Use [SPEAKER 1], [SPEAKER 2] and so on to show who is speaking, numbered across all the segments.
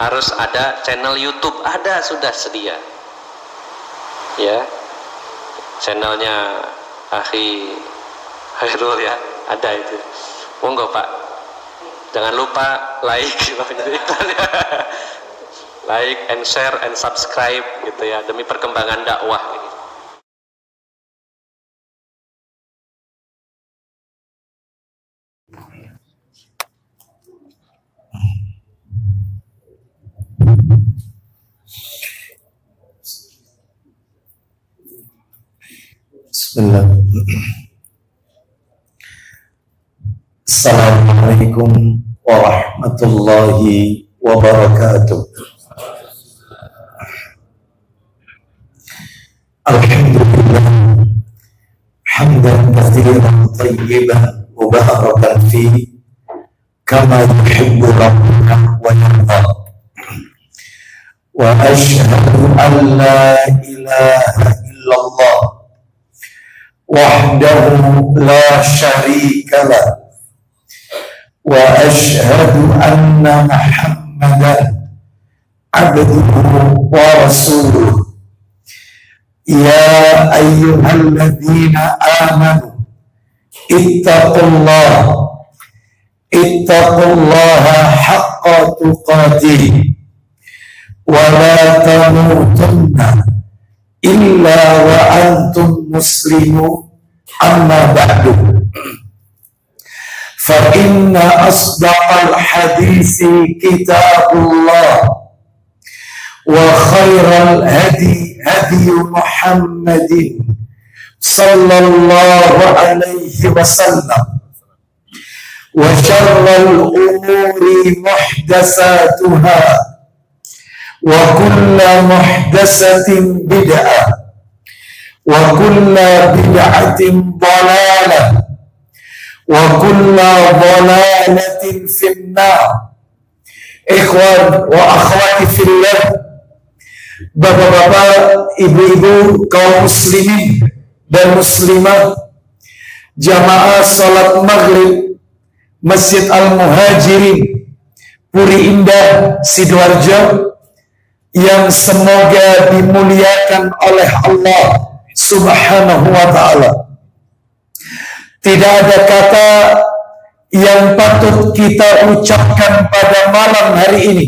[SPEAKER 1] harus ada channel YouTube, ada sudah sedia ya, channelnya Akhi Khairul ya, ada itu. Monggo Pak, jangan lupa like like and share and subscribe gitu ya, demi perkembangan dakwah gitu.
[SPEAKER 2] Bismillah. Assalamualaikum warahmatullahi wabarakatuh. Alhamdulillah hamdan katsiran thayyiban mubarakan fihi kama yuhibbu rabbuna wa yarda. Wa asyhadu an la ilaha illallah wahdahu la syarika lah wa asyhadu anna Muhammadan abduhu wa rasuluh. Ya ayyuhalladzina amanu ittaqullaha haqqa tuqatih wa la tamutunna illa wa antum muslimun. Amma ba'du, fa inna asdaqal hadisi kitabullah wa khairal hadi hadi Muhammadin sallallahu alaihi wasallam wa syarral umuri muhdatsatuha wa kullu muhdatsatin bid'ah wa kulla bid'atin dhalalah wa kulla dhalalatin finnar. Ikhwan wa akhwati fillah, bapak-bapak, ibu-ibu, kaum muslimin dan muslimat, jamaah salat maghrib Masjid Al-Muhajirin Puri Indah Sidoarjo yang semoga dimuliakan oleh Allah Subhanahu wa ta'ala. Tidak ada kata yang patut kita ucapkan pada malam hari ini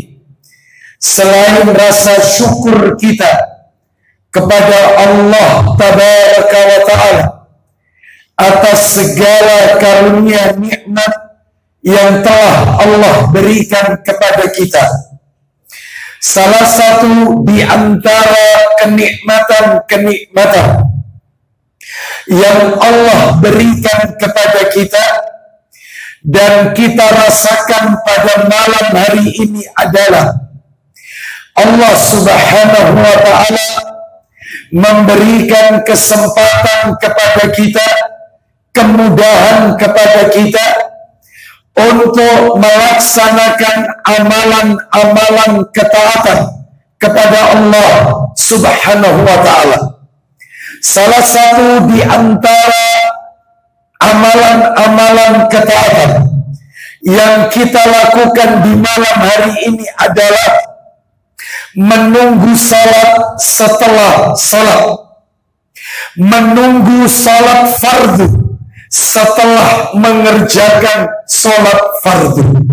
[SPEAKER 2] selain rasa syukur kita kepada Allah Tabaraka wa ta'ala atas segala karunia nikmat yang telah Allah berikan kepada kita. Salah satu di antara kenikmatan-kenikmatan yang Allah berikan kepada kita dan kita rasakan pada malam hari ini adalah Allah Subhanahu wa ta'ala memberikan kesempatan kepada kita, kemudahan kepada kita untuk melaksanakan amalan-amalan ketaatan kepada Allah Subhanahu wa ta'ala. Salah satu di antara amalan-amalan ketaatan yang kita lakukan di malam hari ini adalah menunggu salat setelah salat, menunggu salat fardu setelah mengerjakan sholat fardu.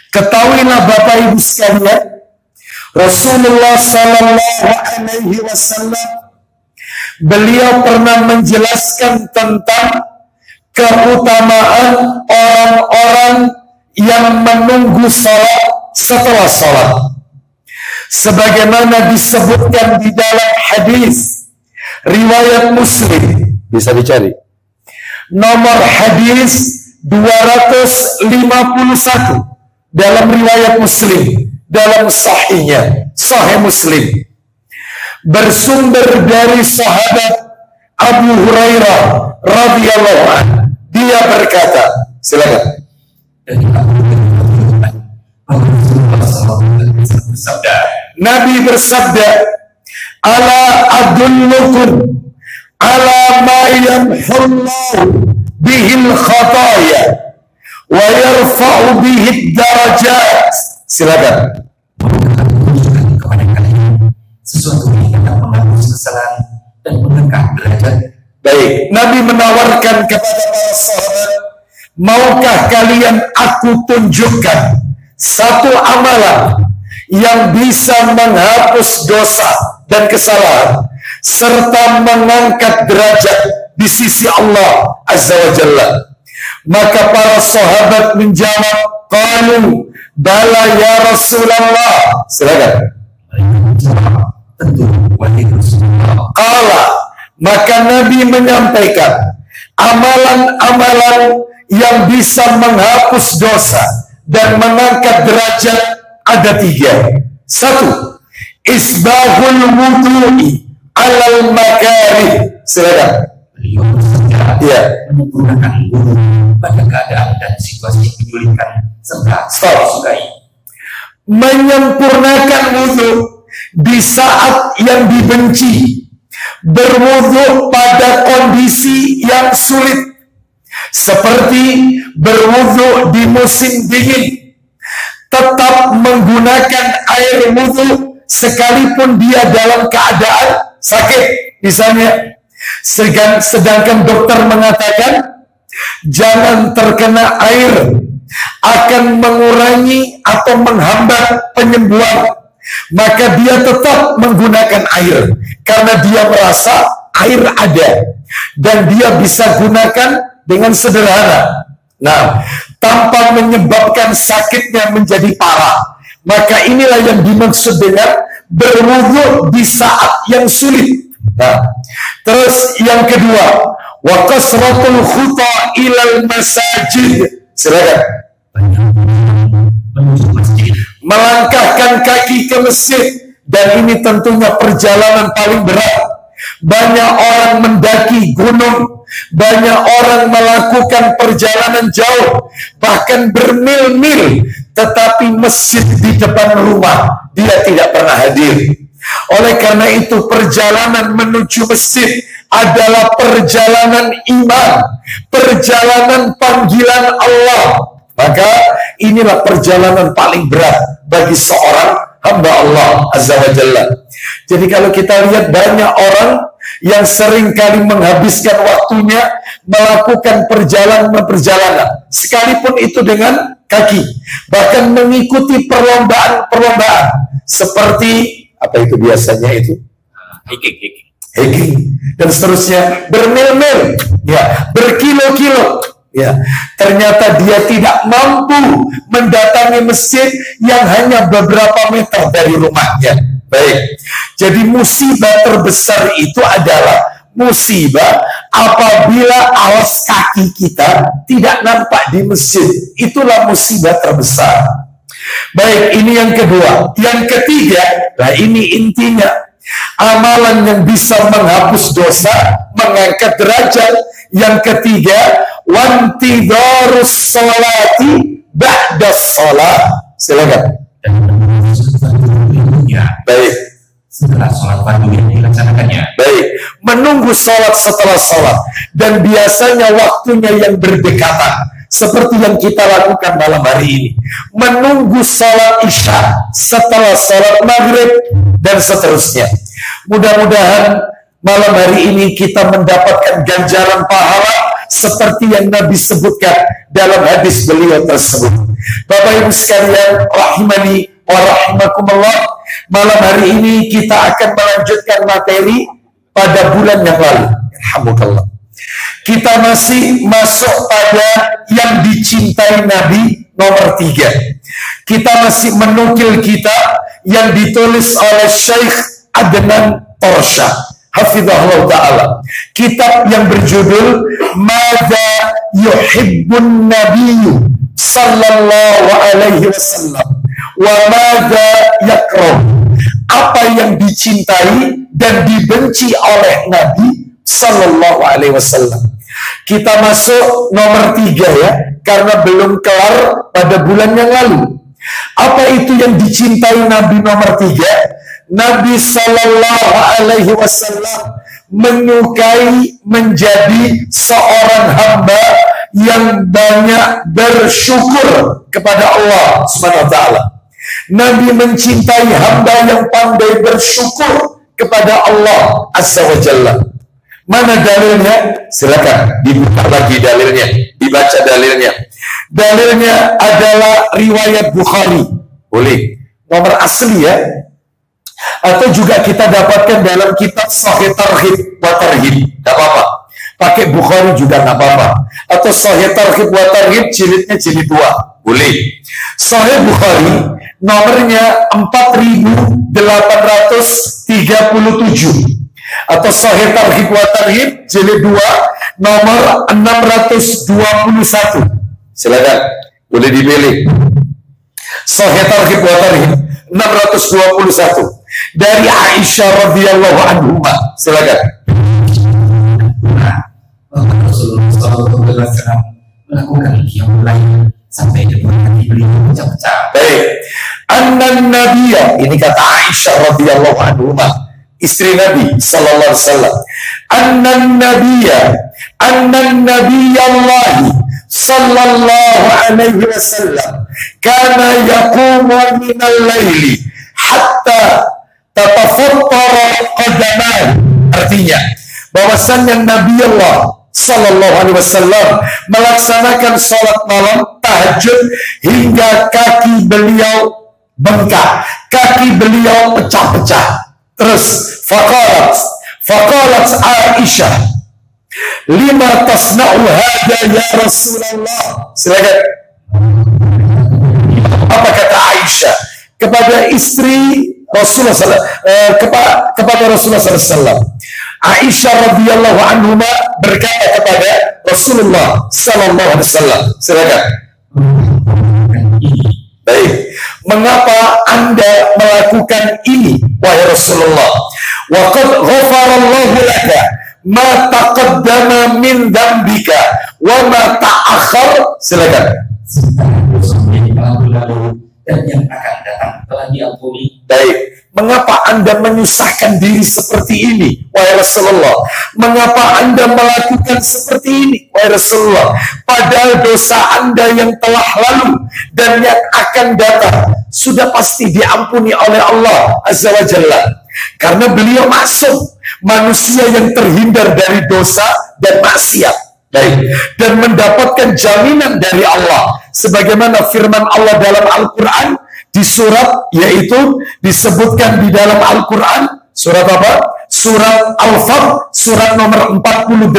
[SPEAKER 2] Ketahuilah Bapak Ibu sekalian, Rasulullah Sallallahu Alaihi Wasallam beliau pernah menjelaskan tentang keutamaan orang-orang yang menunggu sholat setelah sholat. Sebagaimana disebutkan di dalam hadis riwayat Muslim, bisa dicari. Nomor hadis 251 dalam riwayat Muslim, dalam sahihnya, Sahih Muslim, bersumber dari sahabat Abu Hurairah radhiyallahu anhu. Dia berkata, silakan. Nabi bersabda, ala adullukum ala ma yamhullahu bihil khataya wa yarfa'u bihid darajat. Silakan.
[SPEAKER 3] Maukah aku tunjukkan kepada kalian sesuatu yang dapat menghapus kesalahan dan mengangkat derajat?
[SPEAKER 2] Baik, Nabi menawarkan kepada para sahabat, maukah kalian aku tunjukkan satu amalan yang bisa menghapus dosa dan kesalahan serta mengangkat derajat di sisi Allah Azza wa Jalla? Maka para sahabat menjawab, qalu bala ya Rasulullah. Silakan.
[SPEAKER 3] Tentu, wahai Rasulullah.
[SPEAKER 2] Qala, maka Nabi menyampaikan amalan-amalan yang bisa menghapus dosa dan mengangkat derajat ada 3. 1. Isbahul wudu'i alal makarih. Silakan.
[SPEAKER 3] Beliau bersabda,
[SPEAKER 2] Ya.
[SPEAKER 3] menyempurnakan wudu pada keadaan dan situasi yang menyulitkan serta disukai.
[SPEAKER 2] Menyempurnakan wudu di saat yang dibenci, berwudu pada kondisi yang sulit, seperti berwudu di musim dingin, tetap menggunakan air wudu sekalipun dia dalam keadaan sakit misalnya. Sedangkan dokter mengatakan jangan terkena air, akan mengurangi atau menghambat penyembuhan, maka dia tetap menggunakan air karena dia merasa air ada dan dia bisa gunakan dengan sederhana. Nah, tanpa menyebabkan sakitnya menjadi parah. Maka inilah yang dimaksud dengan berwudu di saat yang sulit. Nah, terus yang kedua, wa kasratul khuta ilal masajid. Silakan.
[SPEAKER 3] Menuju masjid.
[SPEAKER 2] Melangkahkan kaki ke masjid, dan ini tentunya perjalanan paling berat. Banyak orang mendaki gunung, banyak orang melakukan perjalanan jauh, bahkan bermil-mil, tetapi masjid di depan rumah dia tidak pernah hadir. Oleh karena itu perjalanan menuju masjid adalah perjalanan iman, perjalanan panggilan Allah. Maka inilah perjalanan paling berat bagi seorang hamba Allah Azza wa Jalla. Jadi kalau kita lihat banyak orang yang sering kali menghabiskan waktunya melakukan perjalanan, sekalipun itu dengan kaki, bahkan mengikuti perlombaan seperti apa itu biasanya itu hiking dan seterusnya, bermil-mil, ya, berkilo-kilo, ya, ternyata dia tidak mampu mendatangi masjid yang hanya beberapa meter dari rumahnya. Baik, jadi musibah terbesar itu adalah musibah apabila alas kaki kita tidak nampak di masjid. Itulah musibah terbesar. Baik, ini yang kedua. Yang ketiga, nah ini intinya, amalan yang bisa menghapus dosa, mengangkat derajat. Yang ketiga, wantidharus sholati ba'da sholat. Silakan. Baik.
[SPEAKER 3] Setelah sholat fardu yang dilaksanakannya.
[SPEAKER 2] Baik, menunggu sholat setelah sholat, dan biasanya waktunya yang berdekatan, seperti yang kita lakukan malam hari ini, menunggu sholat isya setelah sholat maghrib dan seterusnya. Mudah-mudahan malam hari ini kita mendapatkan ganjaran pahala seperti yang Nabi sebutkan dalam hadis beliau tersebut. Bapak Ibu sekalian, rahimani wa rahimakumullah, malam hari ini kita akan melanjutkan materi pada bulan yang lalu. Alhamdulillah. Kita masih masuk pada yang dicintai Nabi nomor 3. Kita masih menukil kitab yang ditulis oleh Syekh Adnan Torsha, hafizahullah ta'ala. Kitab yang berjudul Madza Yuhibbun Nabiyyu Sallallahu Alaihi Wasallam wa Madza Yakrah. Apa yang dicintai dan dibenci oleh Nabi Sallallahu Alaihi Wasallam. Kita masuk nomor 3 ya, karena belum kelar pada bulan yang lalu. Apa itu yang dicintai Nabi nomor 3? Nabi Sallallahu Alaihi Wasallam menyukai menjadi seorang hamba yang banyak bersyukur kepada Allah Subhanahu wa Ta'ala. Nabi mencintai hamba yang pandai bersyukur kepada Allah Azza wa Jalla. Mana dalilnya? Silakan dibuka lagi dalilnya, dibaca dalilnya. Dalilnya adalah riwayat Bukhari. Boleh. Nomor asli ya. Atau juga kita dapatkan dalam kitab Sahih Targhib wa Tarhib. Tidak apa-apa. Pakai Bukhari juga nggak apa-apa. Atau Sahih Targhib wa Tarhib jilidnya jilid 2. Boleh. Sahih Bukhari nomornya 4837. Atau Sahih Targhib wa Tarhib jilid 2 nomor 621. Silakan, boleh dipilih. Sahih Targhib wa Tarhib 621 dari Aisyah radhiyallahu anha. Silakan.
[SPEAKER 3] Rasulullah SAW melakukan qiyamul lail sampai kedua kaki beliau pecah-pecah.
[SPEAKER 2] Baik. Annan Nabiya, ini kata Aisyah radhiyallahu anha, istri Nabi sallallahu alaihi wasallam. Annan Nabiyallahi sallallahu alaihi wasallam kana yaqumu min al-laili hatta tatafattara qadamahu. Artinya bahwasannya Nabi Allah sallallahu alaihi wasallam melaksanakan salat malam tahajud hingga kaki beliau bengkak, kaki beliau pecah-pecah. Terus faqalat Aisyah, lima tasna'u hadha ya Rasulullah. Silakan. Apa kata Aisyah kepada istri Rasulullah kepada Rasulullah SAW? Aisyah radhiyallahu anha berkata kepada Rasulullah sallallahu alaihi wasallam. Silakan. Baik, mengapa Anda melakukan ini wahai Rasulullah? Wa qad ghafarallahu laka ma taqaddama min dzambika wa ma ta'akhkhar. Silakan.
[SPEAKER 3] Dan yang akan datang telah diampuni.
[SPEAKER 2] Baik, mengapa Anda menyusahkan diri seperti ini wahai Rasulullah? Mengapa Anda melakukan seperti ini wahai Rasulullah? Padahal dosa Anda yang telah lalu dan yang akan datang sudah pasti diampuni oleh Allah Azza wa Jalla. Karena beliau maksum manusia yang terhindar dari dosa dan maksiat. Baik, dan mendapatkan jaminan dari Allah sebagaimana firman Allah dalam Al-Quran di surat, yaitu disebutkan di dalam Al-Quran surat apa? Surat Al-Fat, surat nomor 48,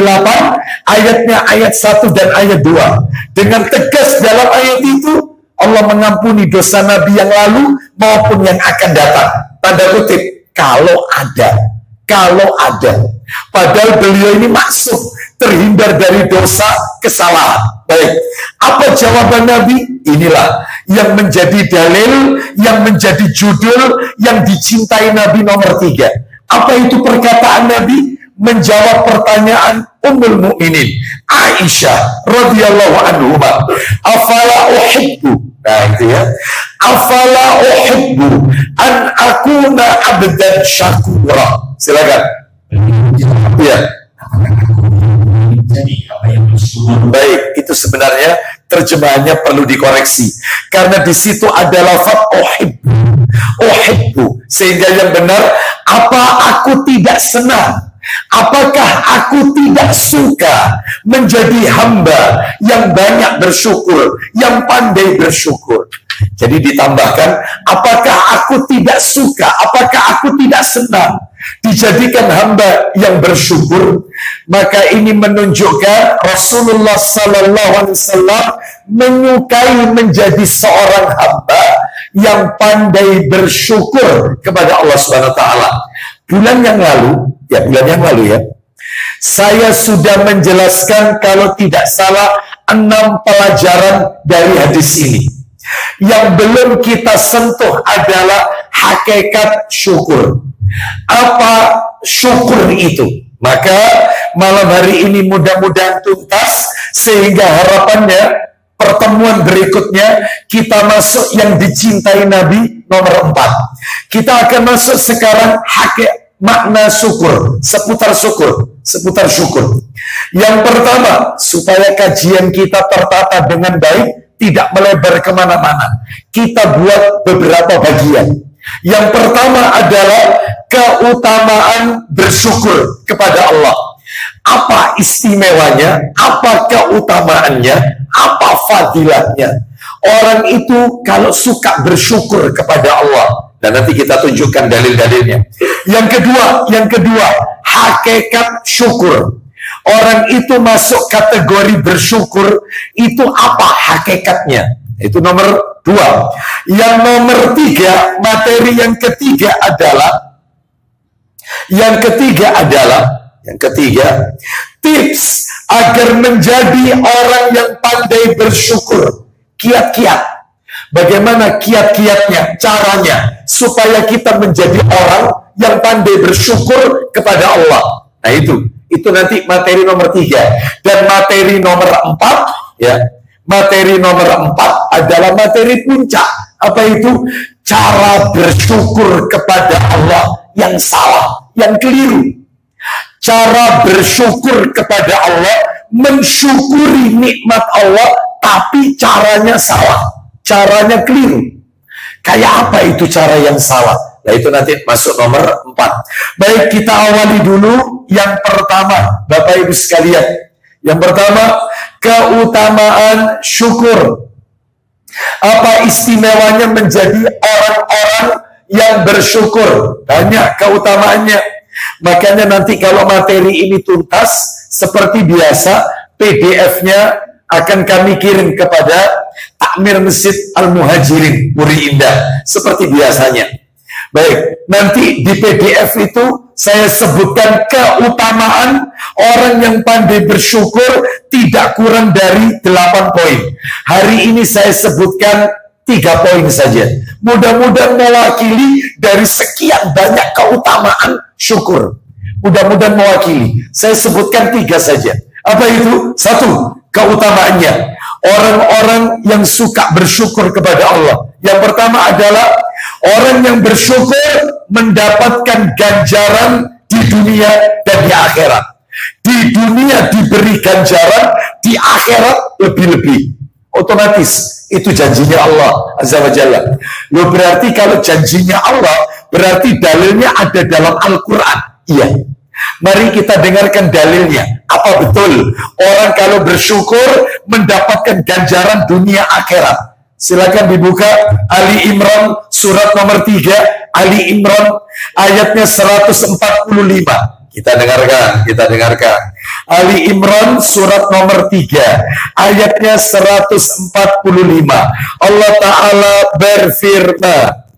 [SPEAKER 2] ayatnya ayat 1 dan ayat 2. Dengan tegas dalam ayat itu Allah mengampuni dosa Nabi yang lalu maupun yang akan datang. Tanda kutip, kalau ada. Padahal beliau ini maksum terhindar dari dosa kesalahan. Baik, apa jawaban Nabi? Inilah yang menjadi dalil, yang menjadi judul, yang dicintai Nabi nomor 3. Apa itu perkataan Nabi? Menjawab pertanyaan Ummul Mukminin Aisyah radhiyallahu anha. Afala uhibbu. Nah itu ya. Afala uhibbu an akuna abdan syakura. Silakan. Ya. Baik, itu sebenarnya terjemahannya perlu dikoreksi karena di situ ada lafaz uhibbu, sehingga yang benar, apa aku tidak senang, apakah aku tidak suka menjadi hamba yang banyak bersyukur, yang pandai bersyukur. Jadi ditambahkan, apakah aku tidak suka, apakah aku tidak senang dijadikan hamba yang bersyukur. Maka ini menunjukkan Rasulullah Sallallahu Alaihi Wasallam menyukai menjadi seorang hamba yang pandai bersyukur kepada Allah Subhanahu Wa Taala. Bulan yang lalu ya, saya sudah menjelaskan kalau tidak salah 6 pelajaran dari hadis ini. Yang belum kita sentuh adalah hakikat syukur. Apa syukur itu? Maka malam hari ini mudah-mudahan tuntas, sehingga harapannya pertemuan berikutnya kita masuk yang dicintai Nabi nomor 4. Kita akan masuk sekarang makna syukur, seputar syukur. Yang pertama, supaya kajian kita tertata dengan baik, tidak melebar kemana-mana. Kita buat beberapa bagian. Yang pertama adalah keutamaan bersyukur kepada Allah. Apa istimewanya? Apa keutamaannya? Apa fadilahnya? Orang itu kalau suka bersyukur kepada Allah. Dan nanti kita tunjukkan dalil-dalilnya. Yang kedua, hakikat syukur. Orang itu masuk kategori bersyukur, itu apa hakikatnya? Itu nomor 2. Yang nomor 3, materi yang ketiga adalah tips agar menjadi orang yang pandai bersyukur. Kiat-kiat. Bagaimana kiat-kiatnya, caranya, supaya kita menjadi orang yang pandai bersyukur kepada Allah. Nah itu nanti materi nomor 3. Dan materi nomor 4, ya, materi nomor 4 adalah materi puncak. Apa itu? Cara bersyukur kepada Allah yang salah, yang keliru. Cara bersyukur kepada Allah, mensyukuri nikmat Allah, tapi caranya salah, caranya keliru. Kayak apa itu cara yang salah? Nah itu nanti masuk nomor 4. Baik, kita awali dulu yang pertama, Bapak Ibu sekalian. Yang pertama, keutamaan syukur. Apa istimewanya menjadi orang-orang yang bersyukur? Banyak keutamaannya. Makanya nanti kalau materi ini tuntas, seperti biasa, PDF-nya akan kami kirim kepada Takmir Masjid Al-Muhajirin, Puri Indah, seperti biasanya. Baik, nanti di PDF itu saya sebutkan keutamaan orang yang pandai bersyukur tidak kurang dari 8 poin. Hari ini saya sebutkan 3 poin saja. Mudah-mudahan mewakili dari sekian banyak keutamaan syukur. Mudah-mudahan mewakili. Saya sebutkan 3 saja. Apa itu? 1, keutamaannya. Orang-orang yang suka bersyukur kepada Allah. Yang pertama adalah orang yang bersyukur mendapatkan ganjaran di dunia dan di akhirat. Di dunia diberi ganjaran, di akhirat lebih-lebih. Otomatis itu janjinya Allah Azza wa Jalla. Loh, berarti kalau janjinya Allah, berarti dalilnya ada dalam Al-Quran. Iya. Mari kita dengarkan dalilnya. Apa betul orang kalau bersyukur mendapatkan ganjaran dunia akhirat? Silakan dibuka Ali Imran surat nomor 3, Ali Imran ayatnya 145. Kita dengarkan. Ali Imran surat nomor 3 ayatnya 145. Allah Ta'ala berfirman,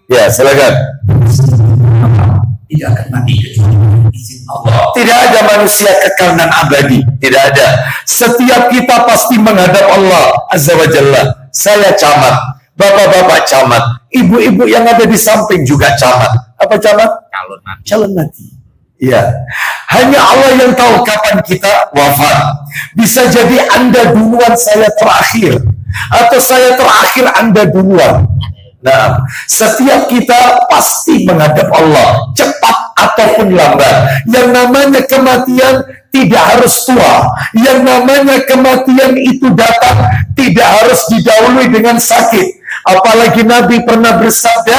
[SPEAKER 2] ya, silakan.
[SPEAKER 3] Tidak akan mati kecuali izin Allah.
[SPEAKER 2] Tidak ada manusia kekal dan abadi. Tidak ada. Setiap kita pasti menghadap Allah Azza wa Jalla. Saya camat, bapak-bapak camat, ibu-ibu yang ada di samping juga camat. Apa camat? Calon mati. Iya. Hanya Allah yang tahu kapan kita wafat. Bisa jadi Anda duluan, saya terakhir. Atau saya terakhir, Anda duluan. Nah, setiap kita pasti menghadap Allah, cepat ataupun lambat. Yang namanya kematian tidak harus tua. Yang namanya kematian itu datang tidak harus didahului dengan sakit. Apalagi Nabi pernah bersabda,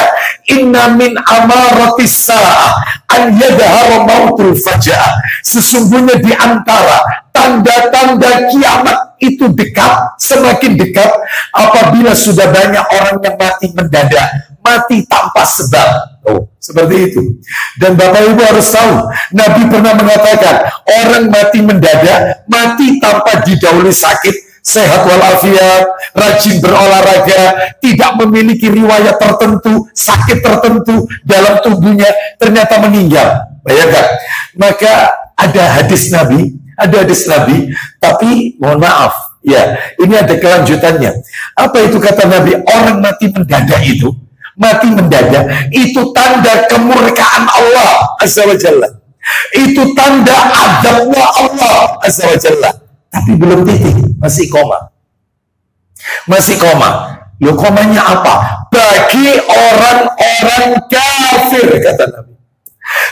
[SPEAKER 2] inna min amaratis sa'ah an yadhara mautul faja'ah. Sesungguhnya di antara tanda-tanda kiamat itu dekat, semakin dekat apabila sudah banyak orang yang mati mendadak, mati tanpa sebab. Oh, seperti itu. Dan Bapak Ibu harus tahu, Nabi pernah mengatakan, orang mati mendadak, mati tanpa didahului sakit, sehat walafiat, rajin berolahraga, tidak memiliki riwayat tertentu, sakit tertentu dalam tubuhnya, ternyata meninggal. Bayangkan. Maka ada hadis Nabi, tapi mohon maaf, ya, ini ada kelanjutannya. Apa itu kata Nabi? Orang mati mendadak itu, itu tanda kemurkaan Allah Azza wa Jalla. Itu tanda adabnya Allah Azza wa Jalla. Tapi belum titik, masih koma. Masih koma. Loh, komanya apa? Bagi orang-orang kafir, kata Nabi.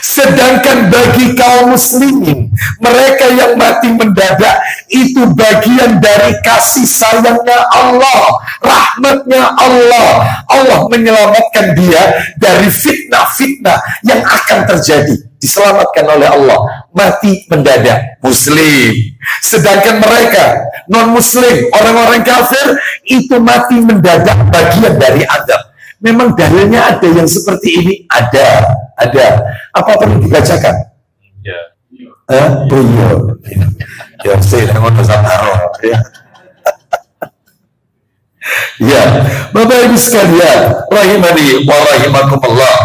[SPEAKER 2] Sedangkan bagi kaum muslimin, mereka yang mati mendadak, itu bagian dari kasih sayangnya Allah, rahmatnya Allah. Allah menyelamatkan dia dari fitnah-fitnah yang akan terjadi. Diselamatkan oleh Allah, mati mendadak, muslim. Sedangkan mereka, non-muslim, orang-orang kafir, itu mati mendadak, bagian dari adab. Memang dalilnya ada yang seperti ini? Ada. Apa perlu dibacakan?
[SPEAKER 1] Ya.
[SPEAKER 2] Ya, saya ngono samaro. Ya, Bapak Ibu sekalian, rahimani wa rahimakumullah.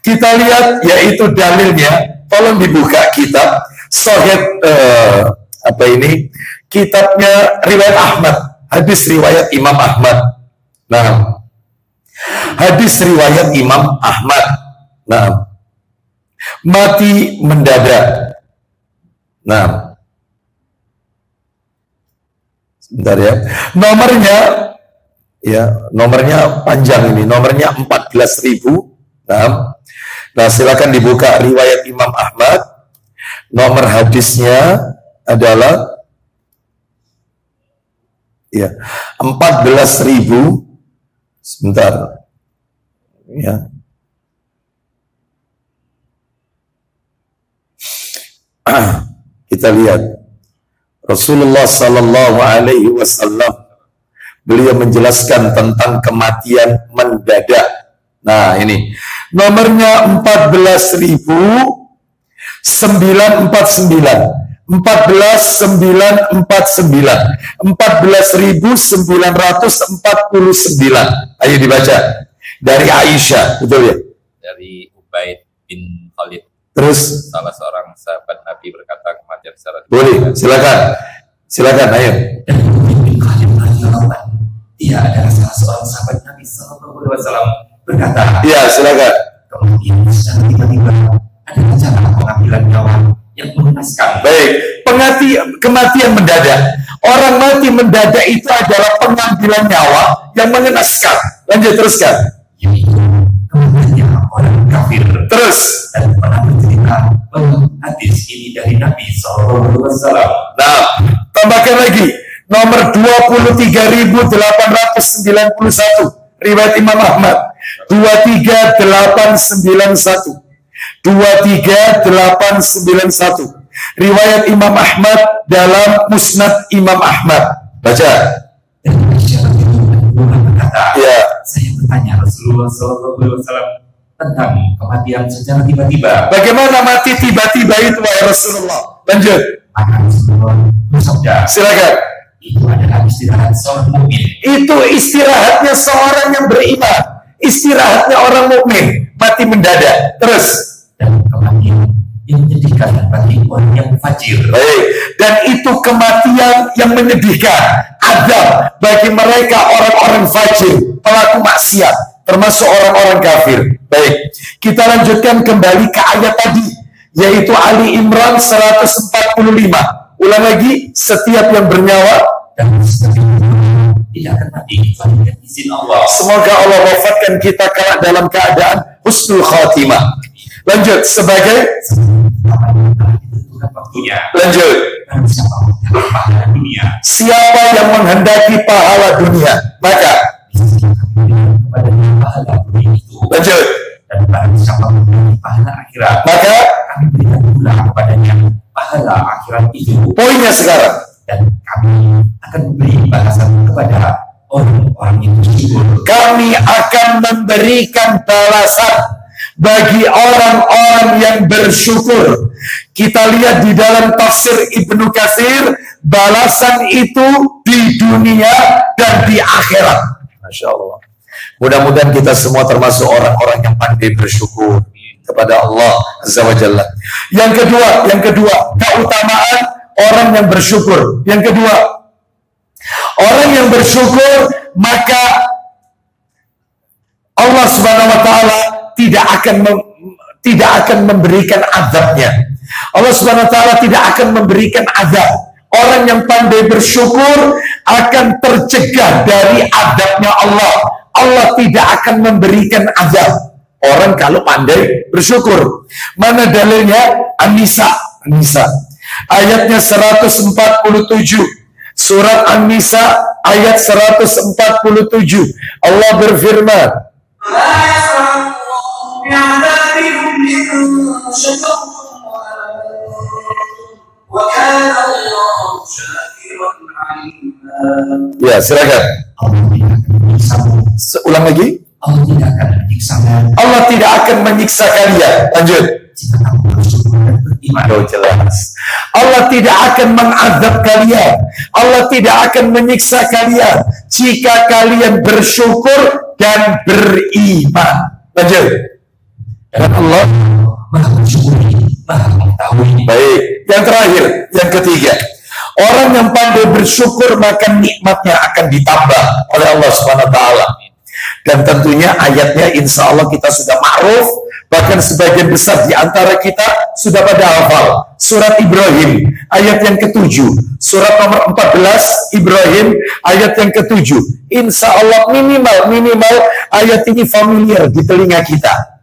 [SPEAKER 2] Kita lihat yaitu dalilnya. Tolong dibuka kitab Sahih kitabnya riwayat Ahmad, hadis riwayat Imam Ahmad. Nah, hadis riwayat Imam Ahmad. Nah, mati mendadak. Nah, sebentar ya. Nomornya panjang ini. Nomornya 14.000. Nah, silakan dibuka riwayat Imam Ahmad. Nomor hadisnya adalah 14.000. Sebentar. Ya. Kita lihat Rasulullah Sallallahu Alaihi Wasallam, beliau menjelaskan tentang kematian mendadak. Nah, ini nomornya 14.949. 14.949. Ayo dibaca. Dari Aisyah, betul ya?
[SPEAKER 4] Dari Ubaid bin Khalid.
[SPEAKER 2] Terus
[SPEAKER 4] Salah seorang sahabat Nabi berkata kematian secara
[SPEAKER 2] boleh, silakan, ayo.
[SPEAKER 3] Dan Ubaid bin Khalid radhiyallahu, dia adalah salah seorang sahabat Nabi sallallahu alaihi wasallam berkata,
[SPEAKER 2] Iya, silakan.
[SPEAKER 3] kemudian secara tiba-tiba ada rencana pengambilan nyawa yang mengenaskan.
[SPEAKER 2] Baik, kematian mendadak. Orang mati mendadak itu adalah pengambilan nyawa yang mengenaskan. Lanjut, teruskan.
[SPEAKER 3] Kemudian orang kafir
[SPEAKER 2] Terus.
[SPEAKER 3] dan pernah bercerita bahwa hadis ini dari Nabi sallallahu alaihi wasallam.
[SPEAKER 2] Nah, tambahkan lagi. Nomor 23.891 riwayat Imam Ahmad. 23891. 23891 riwayat Imam Ahmad dalam Musnad Imam Ahmad. Baca.
[SPEAKER 3] Dan Aisyah berkata,
[SPEAKER 2] Ya.
[SPEAKER 3] saya bertanya Rasulullah sallallahu alaihi wasallam tentang kematian secara tiba-tiba.
[SPEAKER 2] Bagaimana mati tiba-tiba itu, wahai Rasulullah? Lanjut.
[SPEAKER 3] Maka Rasulullah bersabda,
[SPEAKER 2] Silakan.
[SPEAKER 3] itu adalah istirahat seorang mukmin.
[SPEAKER 2] Itu istirahatnya seorang yang beriman. Istirahatnya orang mukmin. Mati mendadak. Terus.
[SPEAKER 3] Dan kematian yang menyedihkan bagi orang yang fajir.
[SPEAKER 2] Baik. Dan itu kematian yang menyedihkan. Adab bagi mereka orang-orang fajir, pelaku maksiat, termasuk orang-orang kafir. Baik. Kita lanjutkan kembali ke ayat tadi, yaitu Ali Imran 145. Ulang lagi, setiap yang bernyawa
[SPEAKER 3] Dan setiap tidak akan mati kecuali dengan izin Allah.
[SPEAKER 2] semoga Allah wafatkan kita dalam keadaan husnul khatimah. Lanjut, sebagai
[SPEAKER 3] Apa yang telah ditentukan waktunya.
[SPEAKER 2] lanjut.
[SPEAKER 3] Dan siapa yang pahala dunia
[SPEAKER 2] Siapa yang menghendaki pahala dunia, maka
[SPEAKER 3] kepada pahala dunia itu.
[SPEAKER 2] lanjut.
[SPEAKER 3] Dan barang siapa yang pahala akhirat,
[SPEAKER 2] Maka
[SPEAKER 3] kami berikan pula kepadanya pahala akhirat itu.
[SPEAKER 2] poinnya sekarang,
[SPEAKER 3] Dan kami akan memberi balasan kepada orang-orang yang bersyukur.
[SPEAKER 2] kami akan memberikan balasan bagi orang-orang yang bersyukur. Kita lihat di dalam tafsir Ibnu Katsir, balasan itu di dunia dan di akhirat. Masya Allah. Mudah-mudahan kita semua termasuk orang-orang yang pandai bersyukur kepada Allah Azza wa Jalla. Yang kedua, keutamaan orang yang bersyukur. Yang kedua, orang yang bersyukur, maka Allah Subhanahu wa taala tidak akan memberikan azabnya. Allah Subhanahu wa taala tidak akan memberikan azab. Orang yang pandai bersyukur akan tercegah dari azabnya Allah. Allah tidak akan memberikan azab orang kalau pandai bersyukur. Mana dalilnya? An-Nisa. Ayatnya 147. Surat An-Nisa ayat 147. Allah berfirman, ya, silakan. Ulang lagi. Allah tidak akan menyiksa kalian. Lanjut. Jelas. Allah tidak akan mengazab kalian. Allah tidak akan menyiksa kalian jika kalian bersyukur dan beriman. Lanjut. Dan Allah Maha mensyukuri, Maha mengetahui. Baik. Yang terakhir, yang ketiga. Orang yang pandai bersyukur maka nikmatnya akan ditambah oleh Allah Subhanahu wa taala. Dan tentunya ayatnya insya Allah kita sudah ma'ruf, bahkan sebagian besar di antara kita sudah pada hafal. Surat Ibrahim ayat yang ke-7, surat nomor 14 Ibrahim ayat yang ke-7. Insya Allah minimal ayat ini familiar di telinga kita.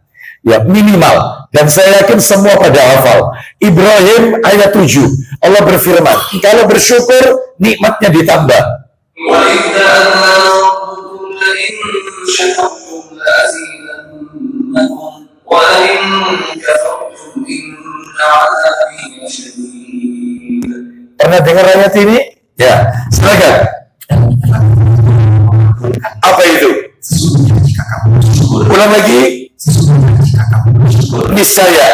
[SPEAKER 2] Ya, minimal. Dan saya yakin semua pada hafal. Ibrahim ayat 7. Allah berfirman, kalau bersyukur nikmatnya ditambah. Pernah dengar ayat ini? Ya, silakan. Apa itu? Ulang lagi. Niscaya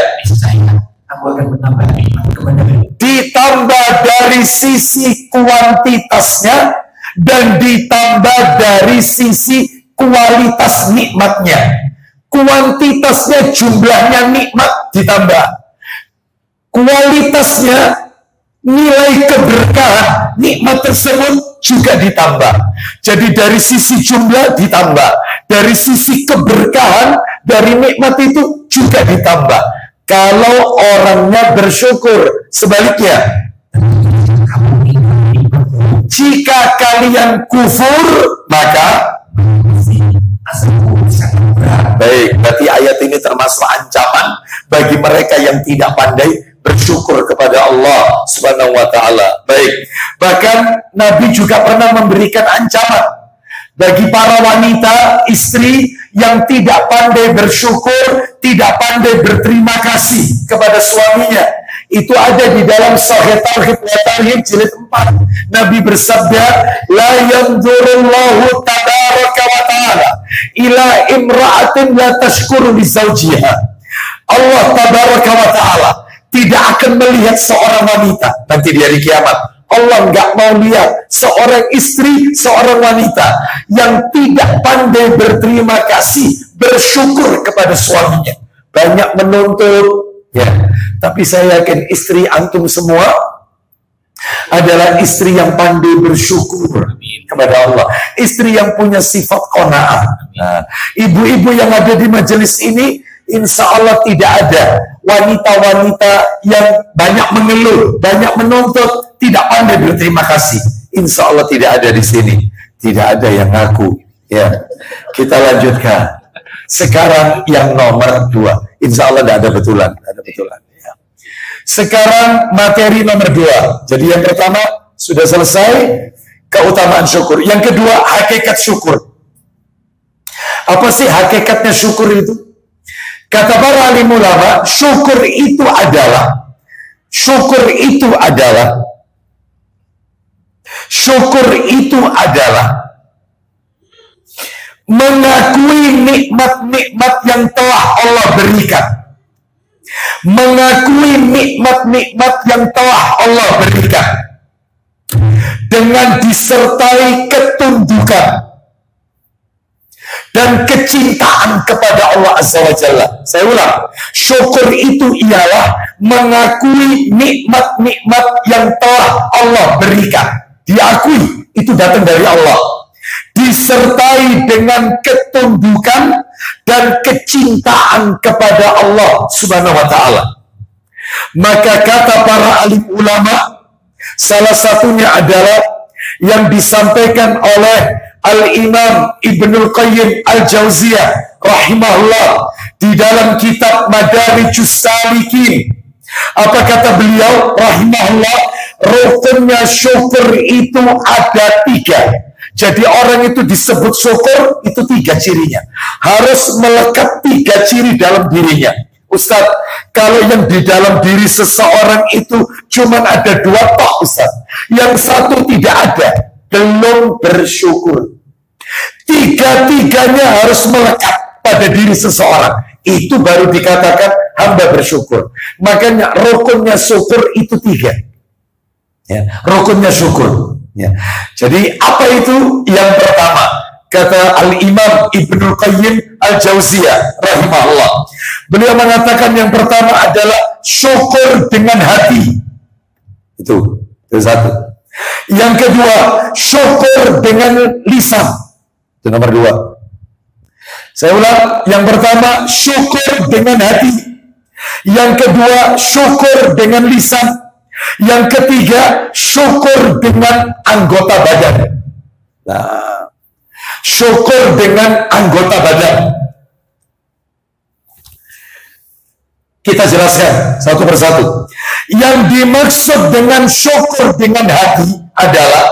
[SPEAKER 2] aku akan menambah nikmat kepadamu. Ditambah dari sisi kuantitasnya dan ditambah dari sisi kualitas nikmatnya. Kuantitasnya jumlahnya nikmat ditambah. Kualitasnya nilai keberkahan nikmat tersebut juga ditambah. Jadi dari sisi jumlah ditambah, dari sisi keberkahan dari nikmat itu juga ditambah. Kalau orangnya bersyukur, sebaliknya, jika kalian kufur, maka baik, berarti ayat ini termasuk ancaman bagi mereka yang tidak pandai bersyukur kepada Allah Subhanahu wa taala. Baik. Bahkan Nabi juga pernah memberikan ancaman bagi para wanita, istri yang tidak pandai bersyukur, tidak pandai berterima kasih kepada suaminya. Itu ada di dalam Sahih Targhib wa Tarhib jilid 4. Nabi bersabda, la yanzurullahu tabaraka wa ta'ala ila imra'atin la tashkuru li zawjiha. Allah tabaraka wa ta'ala tidak akan melihat seorang wanita nanti di hari kiamat. Allah nggak mau lihat seorang istri, seorang wanita yang tidak pandai berterima kasih, bersyukur kepada suaminya. Banyak menuntut, ya. Tapi saya yakin istri antum semua adalah istri yang pandai bersyukur kepada Allah. Istri yang punya sifat qanaah. Nah, ibu-ibu yang ada di majelis ini, insya Allah tidak ada wanita-wanita yang banyak mengeluh, banyak menuntut, tidak pandai berterima kasih. Insya Allah tidak ada di sini. Tidak ada yang ngaku. Ya, kita lanjutkan. Sekarang yang nomor 2. Insya Allah tidak ada betulan. Tidak ada betulan. Ya. Sekarang materi nomor 2. Jadi yang pertama sudah selesai, keutamaan syukur. Yang kedua, hakikat syukur. Apa sih hakikatnya syukur itu? Kata para alim ulama, syukur itu adalah mengakui nikmat-nikmat yang telah Allah berikan. Mengakui nikmat-nikmat yang telah Allah berikan. Dengan disertai ketundukan dan kecintaan kepada Allah Azza wa Jalla. Saya ulang, syukur itu ialah mengakui nikmat-nikmat yang telah Allah berikan. Diakui, itu datang dari Allah. Disertai dengan ketundukan dan kecintaan kepada Allah Subhanahu wa ta'ala. Maka kata para alim ulama, salah satunya adalah yang disampaikan oleh Al-Imam Ibnul Qayyim Al-Jauziyah rahimahullah di dalam kitab Madarijus Salikin. Apa kata beliau rahimahullah? Rukunnya syukur itu ada 3. Jadi orang itu disebut syukur itu 3 cirinya. Harus melekat 3 ciri dalam dirinya. Ustadz, kalau yang di dalam diri seseorang itu cuma ada 2 tok, Ustadz. Yang satu tidak ada, belum bersyukur. 3-tiganya harus melekat pada diri seseorang. Itu baru dikatakan hamba bersyukur. Makanya rukunnya syukur itu 3. Ya, rukunnya syukur. Ya. Jadi apa itu? Yang pertama, kata Al-Imam Ibnul Qayyim Al-Jauziyah rahimahullah, beliau mengatakan yang pertama adalah syukur dengan hati. Itu satu. Yang kedua, syukur dengan lisan. Itu nomor 2. Saya ulang, yang pertama syukur dengan hati, yang kedua syukur dengan lisan, yang ketiga syukur dengan anggota badan. Nah, syukur dengan anggota badan. Kita jelaskan satu persatu. Yang dimaksud dengan syukur dengan hati adalah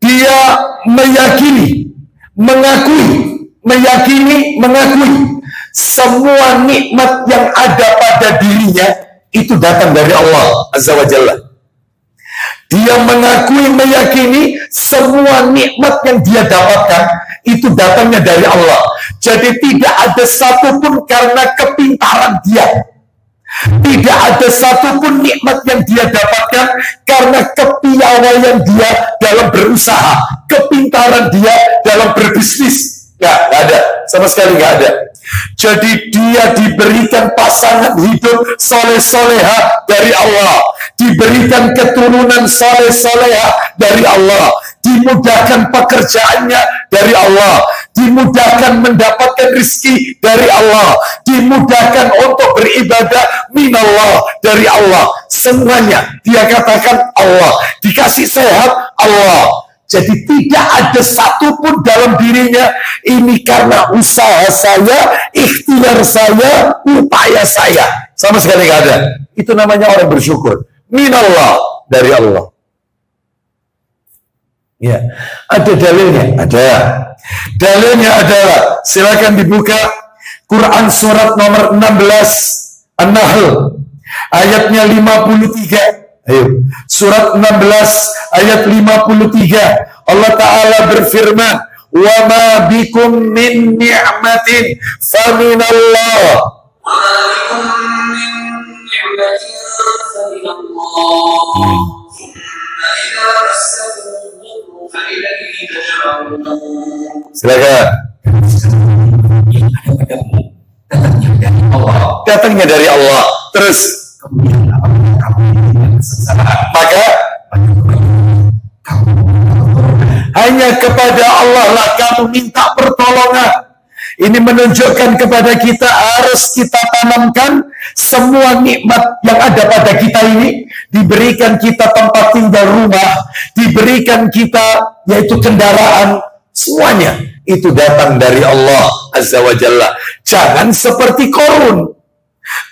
[SPEAKER 2] dia meyakini, mengakui semua nikmat yang ada pada dirinya itu datang dari Allah Azza wa Jalla. Dia mengakui, meyakini semua nikmat yang dia dapatkan itu datangnya dari Allah. Jadi tidak ada satupun karena kepintaran dia. Tidak ada satupun nikmat yang dia dapatkan karena kepiawaian dia dalam berusaha, kepintaran dia dalam berbisnis. Nggak ada, sama sekali nggak ada. Jadi dia diberikan pasangan hidup soleh-soleha dari Allah, diberikan keturunan soleh-soleha dari Allah, dimudahkan pekerjaannya dari Allah, dimudahkan mendapatkan rezeki dari Allah, dimudahkan untuk beribadah minallah dari Allah. Semuanya dia katakan Allah, dikasih sehat Allah. Jadi tidak ada satupun dalam dirinya ini karena usaha saya, ikhtiar saya, upaya saya. Sama sekali nggak ada. Itu namanya orang bersyukur. Minallah, dari Allah. Ya, ada dalilnya? Ada. Dalilnya adalah, silakan dibuka Quran surat nomor 16 An-Nahl ayatnya 53. Ayo, surat 16 ayat 53. Allah Ta'ala berfirman, wa ma bikum min ni'matin faminallah. Silakan. Datangnya dari Allah. Terus maka hanya kepada Allah lah kamu minta pertolongan. Ini menunjukkan kepada kita harus kita tanamkan semua nikmat yang ada pada kita ini. Diberikan kita tempat tinggal rumah, diberikan kita yaitu kendaraan, semuanya itu datang dari Allah Azza wa Jalla. Jangan seperti Korun.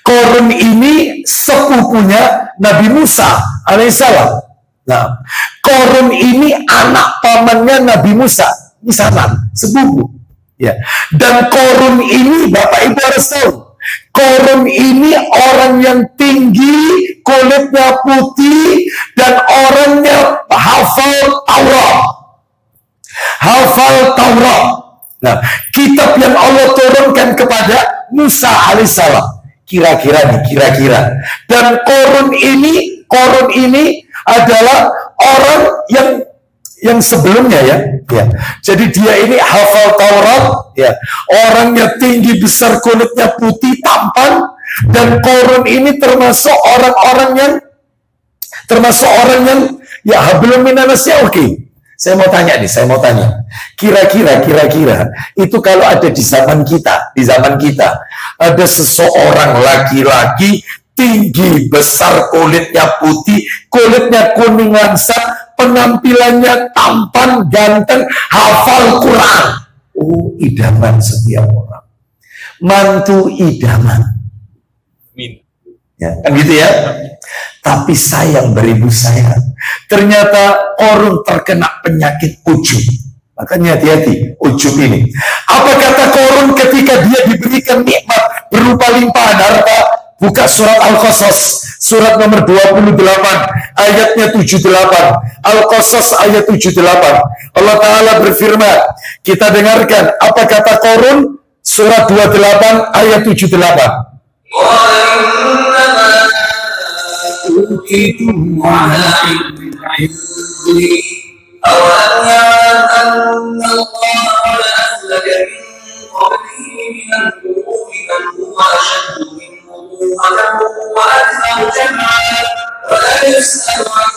[SPEAKER 2] Korun ini sepupunya Nabi Musa alaihissalam. Nah, Korun ini anak pamannya Nabi Musa, misalnya sepupu. Ya. Dan Korun ini, Bapak Ibu harus tahu, Korun ini orang yang tinggi, kulitnya putih, dan orangnya hafal Taurat. Hafal Taurat. Nah, kitab yang Allah turunkan kepada Musa alaihissalam. Kira-kira. Dan Korun ini adalah orang yang sebelumnya ya. Jadi dia ini hafal Taurat, ya. Orangnya tinggi, besar, kulitnya putih, tampan, dan Korun ini termasuk orang yang ya hablum minanasnya. Oke. Saya mau tanya. Kira-kira itu kalau ada di zaman kita ada seseorang laki-laki tinggi, besar, kulitnya putih, kulitnya kuning langsat, penampilannya tampan, ganteng, hafal Quran. Oh, idaman setiap orang. Mantu idaman. Ya, kan gitu ya. Tapi sayang beribu sayang, ternyata orang terkena penyakit ujub. Makanya hati-hati ujub ini. Apa kata korun ketika dia diberikan nikmat berupa limpahan harta? Buka surat Al-Qasas, surat nomor 28, ayatnya 78. Al-Qasas ayat 78. Allah Ta'ala berfirman, kita dengarkan apa kata korun, surat 28, ayat 78.
[SPEAKER 5] أولم يعلم أن الله قد أهلك من قبله من القرون من هو أشد منه قوة وأكثر جمعا ولا يسأل عن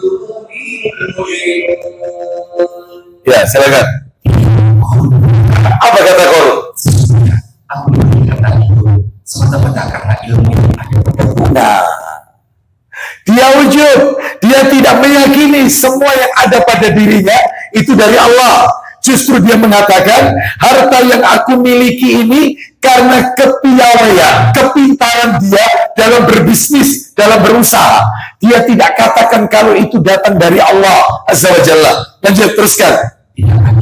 [SPEAKER 5] ذنوبهم المجرمون.
[SPEAKER 2] Ya, silakan. Apa kata korun?
[SPEAKER 3] Aku berkata itu semata-mata karena ilmu yang ada padaku.
[SPEAKER 2] Nah, dia ujub, dia tidak meyakini semua yang ada pada dirinya itu dari Allah. Justru dia mengatakan, harta yang aku miliki ini karena kepiawaian, kepintaran dia dalam berbisnis, dalam berusaha. Dia tidak katakan kalau itu datang dari Allah Azza wa Jalla. Lanjut, teruskan.
[SPEAKER 3] Tidak ada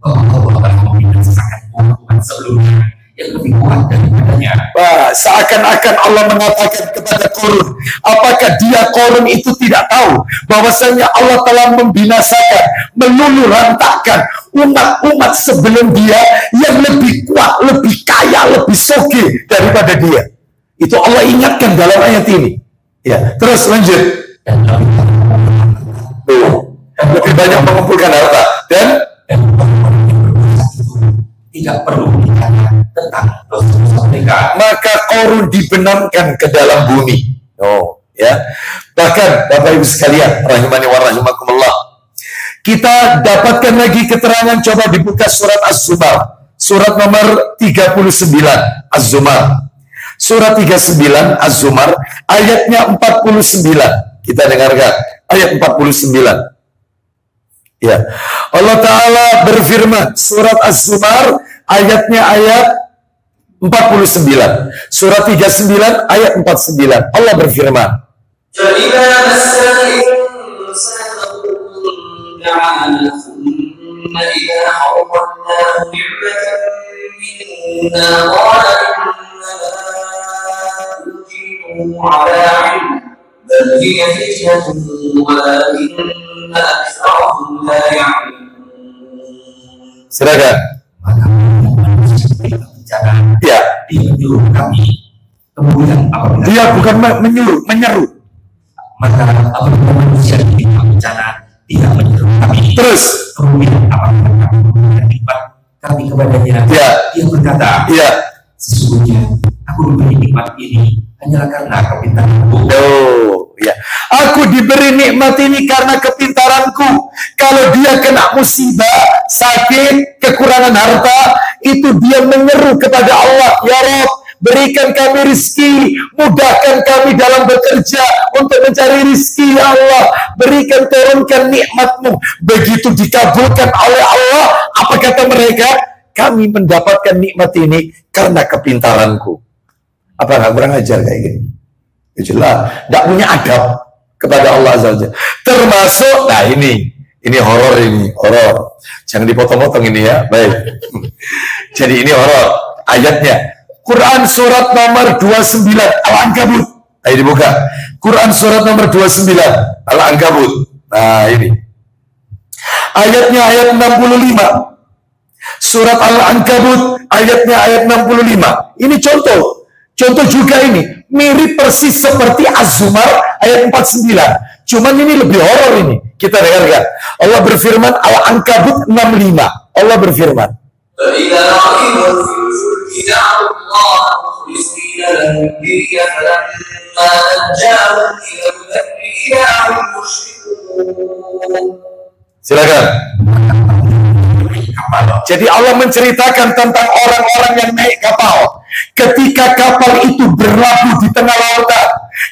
[SPEAKER 3] Allah akan membinasakan umat sebelumnya yang lebih kuat daripadanya.
[SPEAKER 2] Wah, seakan-akan Allah mengatakan kepada korun, apakah dia korun itu tidak tahu bahwasanya Allah telah membinasakan, meluluh lantakkan umat-umat sebelum dia yang lebih kuat, lebih kaya, lebih soge daripada dia. Itu Allah ingatkan dalam ayat ini. Ya, terus lanjut.
[SPEAKER 3] Dan
[SPEAKER 2] Lebih banyak mengumpulkan harta dan
[SPEAKER 3] tidak perlu ditanya tentang dosa mereka.
[SPEAKER 2] maka korun dibenamkan ke dalam bumi. Oh, ya. Bahkan Bapak Ibu sekalian, rahimani wa rahimakumullah. Kita dapatkan lagi keterangan, coba dibuka surat Az-Zumar. Surat nomor 39 Az-Zumar. Surat 39 Az-Zumar ayatnya 49. Kita dengarkan ayat 49. Ya. Allah Ta'ala berfirman, surat Az-Zumar ayatnya ayat 49. Surat 39 ayat 49. Allah berfirman,
[SPEAKER 5] فإذا مس الإنسان ضر دعانا ثم إذا حولناه نعمة منا قال إنما أوتيته على علم بل هي فتنة ولكن أكثرهم لا يعلمون.
[SPEAKER 2] silakan.
[SPEAKER 3] Maka bicara,
[SPEAKER 2] Ya,
[SPEAKER 3] dia menyuruh kami. Kemudian apabila
[SPEAKER 2] dia bukan menyuruh, menyeru.
[SPEAKER 3] maka apabila manusia ditimpa bencana, tidak menyuruh kami.
[SPEAKER 2] Terus,
[SPEAKER 3] Kemudian apabila kami memberikan nikmat kami kepadanya,
[SPEAKER 2] Ya.
[SPEAKER 3] dia berkata,
[SPEAKER 2] ya.
[SPEAKER 3] sesungguhnya aku diberi nikmat ini hanyalah karena kepintaranku.
[SPEAKER 2] Oh, ya. Aku diberi nikmat ini karena kepintaranku. Kalau dia kena musibah, sakit, kekurangan harta, itu dia menyeru kepada Allah, ya Rabb, berikan kami rizki, mudahkan kami dalam bekerja untuk mencari rizki, ya Allah. Berikan, turunkan nikmatmu. Begitu dikabulkan oleh Allah, apa kata mereka? Kami mendapatkan nikmat ini karena kepintaranku. Apa nggak kurang ajar kayak gini? Ya jelas, nggak punya adab kepada Allah Azza wa Jalla. Termasuk, nah ini horor, horor. Jangan dipotong-potong ini ya, baik. Jadi ini horor ayatnya. Quran surat nomor 29 Al-Ankabut. Ayo dibuka. Quran surat nomor 29 Al-Ankabut. Nah ini. Ayatnya ayat 65. Surat Al-Ankabut ayatnya ayat 65. Ini contoh. Contoh juga ini. Mirip persis seperti Az-Zumar ayat 49. Cuman ini lebih horor ini. Kita dengarkan. Allah berfirman Al-Ankabut 65. Allah berfirman.
[SPEAKER 5] فإذا ركبوا في الفلك دعوا الله مخلصين له الدين فلما نجاهم إلى البر إذا هم يشركون.
[SPEAKER 2] Silakan.
[SPEAKER 3] kapal.
[SPEAKER 2] Jadi Allah menceritakan tentang orang-orang yang naik kapal. Ketika kapal itu berlabuh di tengah lautan,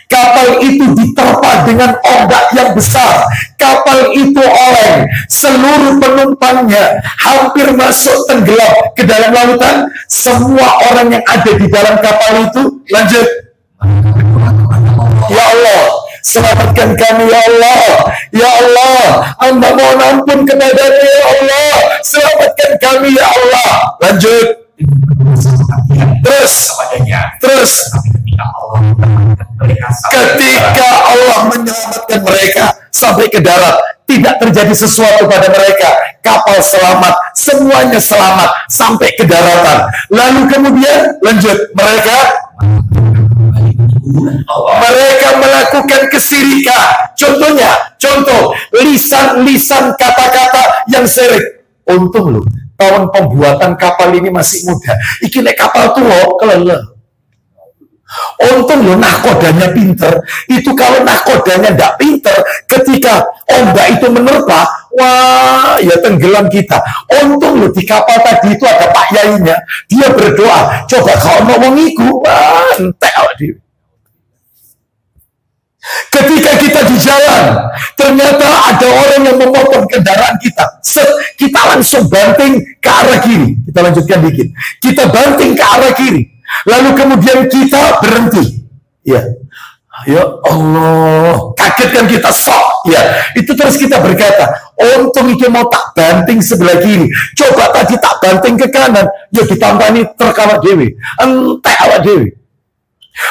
[SPEAKER 2] kapal itu diterpa dengan ombak yang besar, kapal itu oleng, seluruh penumpangnya hampir masuk tenggelam ke dalam lautan. Semua orang yang ada di dalam kapal itu lanjut, ya Allah, selamatkan kami ya Allah, ya Allah, Anda mohon ampun kepada-Nya ya Allah, selamatkan kami ya Allah. Lanjut, terus ketika Allah menyelamatkan mereka sampai ke darat, tidak terjadi sesuatu pada mereka, kapal selamat, semuanya selamat sampai ke daratan. Lalu kemudian lanjut, mereka melakukan kesirikan. Contoh lisan kata-kata yang syirik. Untung loh, tahun pembuatan kapal ini masih muda. Iki nek kapal tua keleleh. Untung loh nahkodanya pinter. Itu kalau nahkodanya ndak pinter, ketika ombak itu menerpa, wah ya tenggelam kita. Untung loh di kapal tadi itu ada Pak Yainya. Dia berdoa, coba kalau ngomong iku, wah entek dia. Ketika kita di jalan, ternyata ada orang yang memotong kendaraan kita. Kita langsung banting ke arah kiri. Kita lanjutkan dikit. Kita banting ke arah kiri. Lalu kemudian kita berhenti. Ya, ya Allah, kaget kan kita, sok. Ya, itu terus kita berkata, untung itu mau tak banting sebelah kiri. Coba tadi tak banting ke kanan. Ya ditampani terkawat dewi. Entek awak dewi.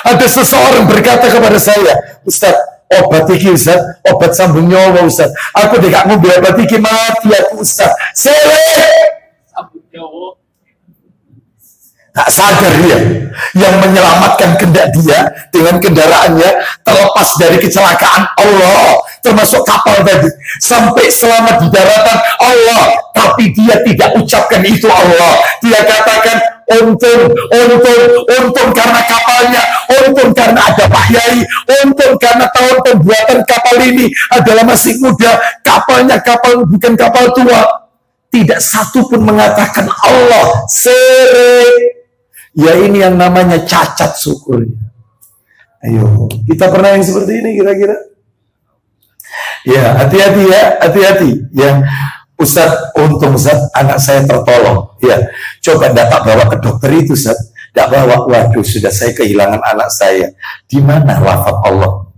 [SPEAKER 2] Ada seseorang berkata kepada saya, Ustaz, obat iki Ustaz, obat sambung nyawa Ustaz. Aku tidak mau beli obat iki, mati aku Ustaz. Sambung nyawa. Tak sadar dia yang menyelamatkan kendak dia dengan kendaraannya terlepas dari kecelakaan Allah, termasuk kapal tadi, sampai selamat di daratan Allah, tapi dia tidak ucapkan itu Allah. Dia katakan untung karena kapalnya, untung karena ada Pak Yai, untung karena tahun pembuatan kapal ini adalah masih muda, kapalnya kapal bukan kapal tua. Tidak satu pun mengatakan Allah. Syirik. Ya ini yang namanya cacat syukurnya. Ayo, kita pernah yang seperti ini kira-kira? Ya, hati-hati ya, hati-hati. Ya, Ustaz, untung Ustaz, anak saya tertolong. Ya, coba dapat bawa ke dokter itu Ustaz. Tidak bawa, waduh sudah saya kehilangan anak saya. Di mana lafaz Allah?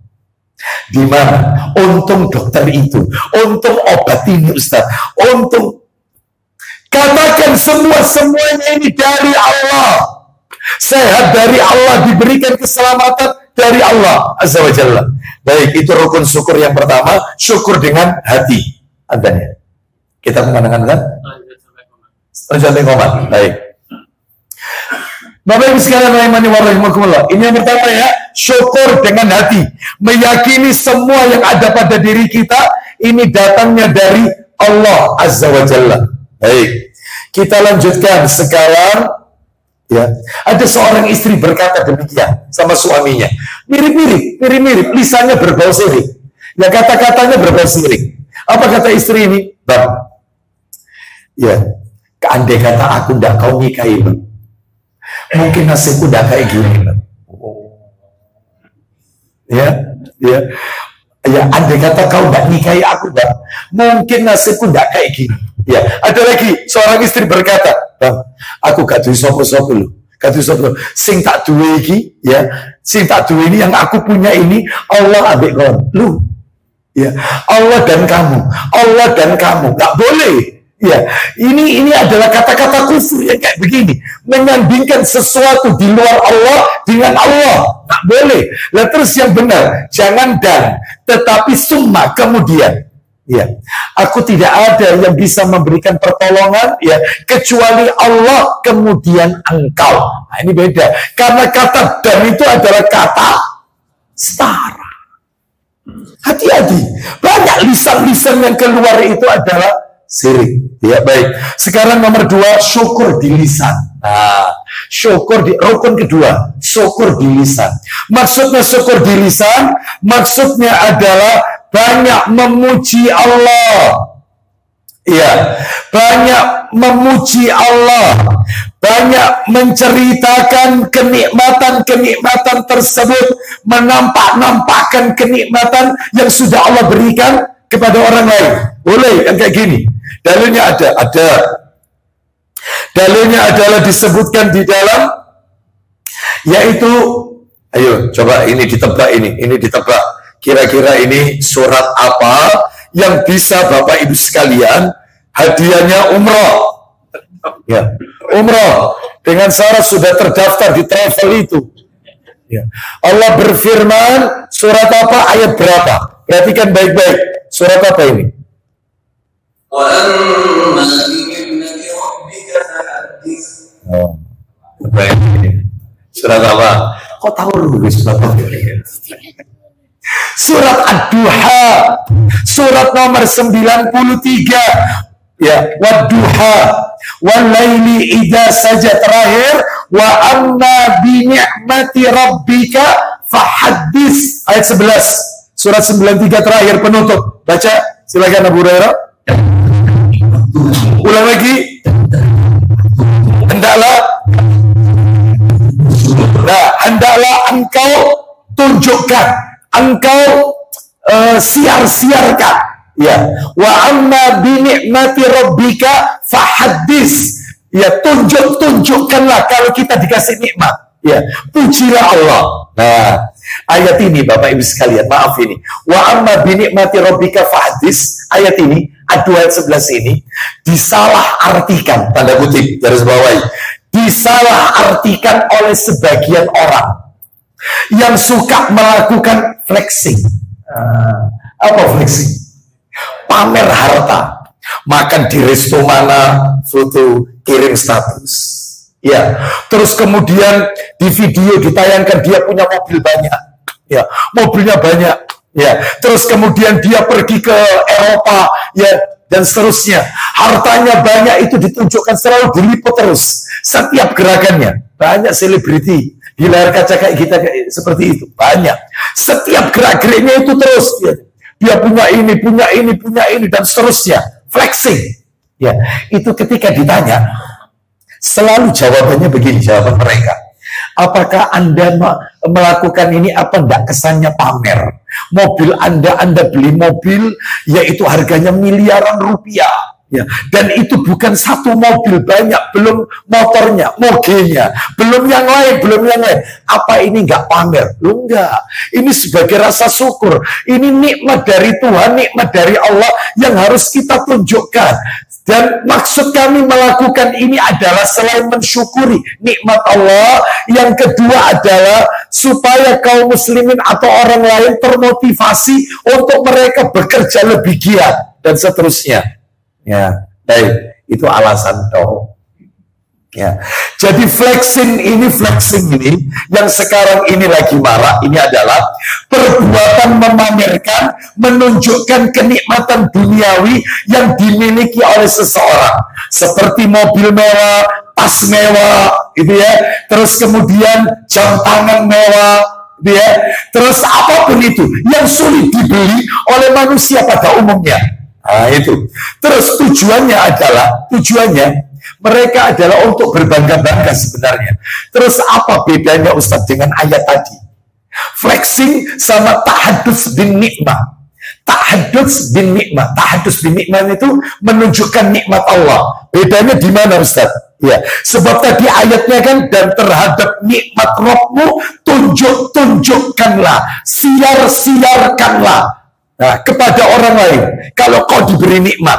[SPEAKER 2] Di mana? Untung dokter itu, untung obat ini Ustaz, untung. Katakan semuanya ini dari Allah. Sehat dari Allah, diberikan keselamatan dari Allah Azza wa Jalla. Baik, itu rukun syukur yang pertama, syukur dengan hati. Adanya. Kita mengatakan kan? Sampai komat. Baik. Bapak Ibu sekalian rahimani wa rahimakumullah. Ini yang pertama ya, syukur dengan hati. Meyakini semua yang ada pada diri kita ini datangnya dari Allah Azza wa Jalla. Baik. Kita lanjutkan sekarang. Ya, ada seorang istri berkata demikian sama suaminya. Mirip-mirip, lisannya berbau syirik. Ya, kata-katanya berbau syirik. Apa kata istri ini? Bang, ya, andai kata aku tidak kau nikahi, Bang, mungkin nasibku tidak kayak gini, Bang. Ya, andai kata kau tidak nikahi aku, Bang, mungkin nasibku tidak kayak gini. Ya, ada lagi seorang istri berkata, Bang, aku gak duwe sapa-sapa lho. Gak duwe sapa. Sing tak duwe iki, ya, sing tak duwe ini yang aku punya ini Allah ambek kon. Lu. Ya, Allah dan kamu. Gak boleh. Ya, ini adalah kata-kata kufur yang kayak begini, menyandingkan sesuatu di luar Allah dengan Allah. Gak boleh. Lah terus yang benar, jangan dan, tetapi summa kemudian. Ya, aku tidak ada yang bisa memberikan pertolongan ya kecuali Allah kemudian engkau. Nah, ini beda. Karena kata dan itu adalah kata setara. Hati-hati. Banyak lisan-lisan yang keluar itu adalah syirik. Ya, baik. Sekarang nomor 2, syukur di lisan. Nah, syukur di rukun kedua, syukur di lisan. Maksudnya syukur di lisan, maksudnya adalah banyak memuji Allah. Iya, banyak memuji Allah, banyak menceritakan kenikmatan-kenikmatan tersebut, menampak-nampakkan kenikmatan yang sudah Allah berikan kepada orang lain. Boleh kan kayak gini? Dalilnya ada. Dalilnya adalah disebutkan di dalam, yaitu, ayo coba ini ditebak, ini ditebak. Kira-kira ini surat apa yang bisa Bapak Ibu sekalian hadiahnya umroh? Ya, umroh dengan syarat sudah terdaftar di travel itu. Ya. Allah berfirman, surat apa, ayat berapa? Perhatikan baik-baik. Surat apa ini? Oh, surat apa? Kok tahu dulu surat apa? Surat Ad-Duha, surat nomor 93. Ya, Wad-Duha, wal-laili idza saja terakhir, wa amma bi ni'mati rabbika fahaddits, ayat 11. Surat 93 terakhir penutup. Baca, silakan Abu Hurairah. Ulang lagi. Hendaklah engkau tunjukkan, engkau siar-siarkan, ya. Wa amma bi ni'mati rabbika fahaddits, ya, tunjukkanlah kalau kita dikasih nikmat, ya, pujilah Allah. Nah, ayat ini Bapak Ibu sekalian, maaf ini, wa amma bi ni'mati rabbika fahaddits, ayat ini, ayat 11 ini disalah artikan, tanda kutip garis bawahi, disalah artikan oleh sebagian orang yang suka melakukan flexing. Apa flexing? Pamer harta. Makan di resto mana, foto, kirim status. Ya, terus kemudian di video ditayangkan dia punya mobil banyak. Ya, mobilnya banyak. Ya, terus kemudian dia pergi ke Eropa, ya, dan seterusnya. Hartanya banyak, itu ditunjukkan, selalu diliput terus. Setiap gerakannya. Banyak selebriti di layar kaca kayak kita seperti itu. Banyak. Setiap gerak-geriknya itu terus. Ya. Dia punya ini, dan seterusnya. Flexing. Ya, itu ketika ditanya, selalu jawabannya begini, jawaban mereka. Apakah Anda melakukan ini, apa enggak kesannya pamer? Mobil Anda beli mobil, yaitu harganya miliaran rupiah. Ya, dan itu bukan satu mobil, banyak, belum motornya, mogenya, belum yang lain. Apa ini enggak pamer? Lu enggak. Ini sebagai rasa syukur. Ini nikmat dari Tuhan, nikmat dari Allah yang harus kita tunjukkan. Dan maksud kami melakukan ini adalah selain mensyukuri nikmat Allah, yang kedua adalah supaya kaum muslimin atau orang lain termotivasi untuk mereka bekerja lebih giat dan seterusnya. Ya, baik, itu alasan toh. Ya, jadi flexing ini yang sekarang ini lagi marak, ini adalah perbuatan memamerkan, menunjukkan kenikmatan duniawi yang dimiliki oleh seseorang, seperti mobil mewah, tas mewah, gitu ya. Terus kemudian jam tangan mewah, gitu ya. Terus apapun itu yang sulit dibeli oleh manusia pada umumnya. Nah, itu. Terus tujuannya mereka adalah untuk berbangga-bangga sebenarnya. Terus apa bedanya Ustadz dengan ayat tadi? Flexing sama tahadduts bin nikmah. Tahadduts bin nikmah itu menunjukkan nikmat Allah. Bedanya di mana Ustadz? Ya, sebab tadi ayatnya kan, dan terhadap nikmat Rabbmu tunjukkanlah, siarkanlah, nah, kepada orang lain kalau kau diberi nikmat.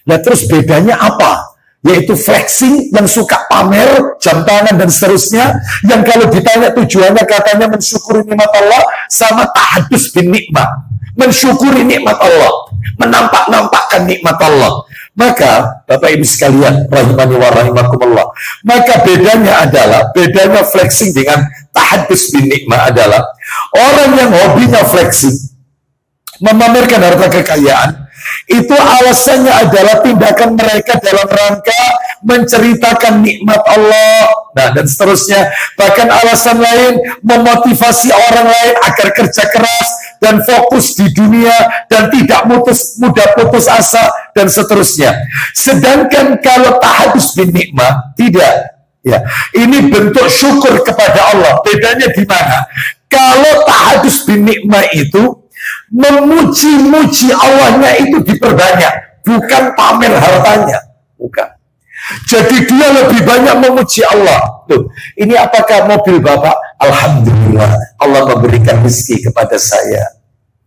[SPEAKER 2] Nah, terus bedanya apa? Yaitu flexing yang suka pamer, jam tangan dan seterusnya, yang kalau ditanya tujuannya katanya mensyukuri nikmat Allah, sama tahadduts bin nikmah, mensyukuri nikmat Allah, menampak-nampakkan nikmat Allah. Maka Bapak Ibu sekalian rahimani wa rahimakumullah, maka bedanya flexing dengan tahadduts bin nikmah adalah orang yang hobinya flexing, memamerkan harta kekayaan, itu alasannya adalah tindakan mereka dalam rangka menceritakan nikmat Allah, nah, dan seterusnya. Bahkan alasan lain, memotivasi orang lain agar kerja keras, dan fokus di dunia dan tidak mudah putus asa dan seterusnya. Sedangkan kalau tahadus bin nikmah tidak. Ya, ini bentuk syukur kepada Allah. Bedanya di mana? Kalau tahadus bin nikmah itu memuji-muji Allahnya itu diperbanyak, bukan pamer hartanya, bukan. Jadi dia lebih banyak memuji Allah. Loh, ini apakah mobil Bapak? Alhamdulillah, Allah memberikan rezeki kepada saya.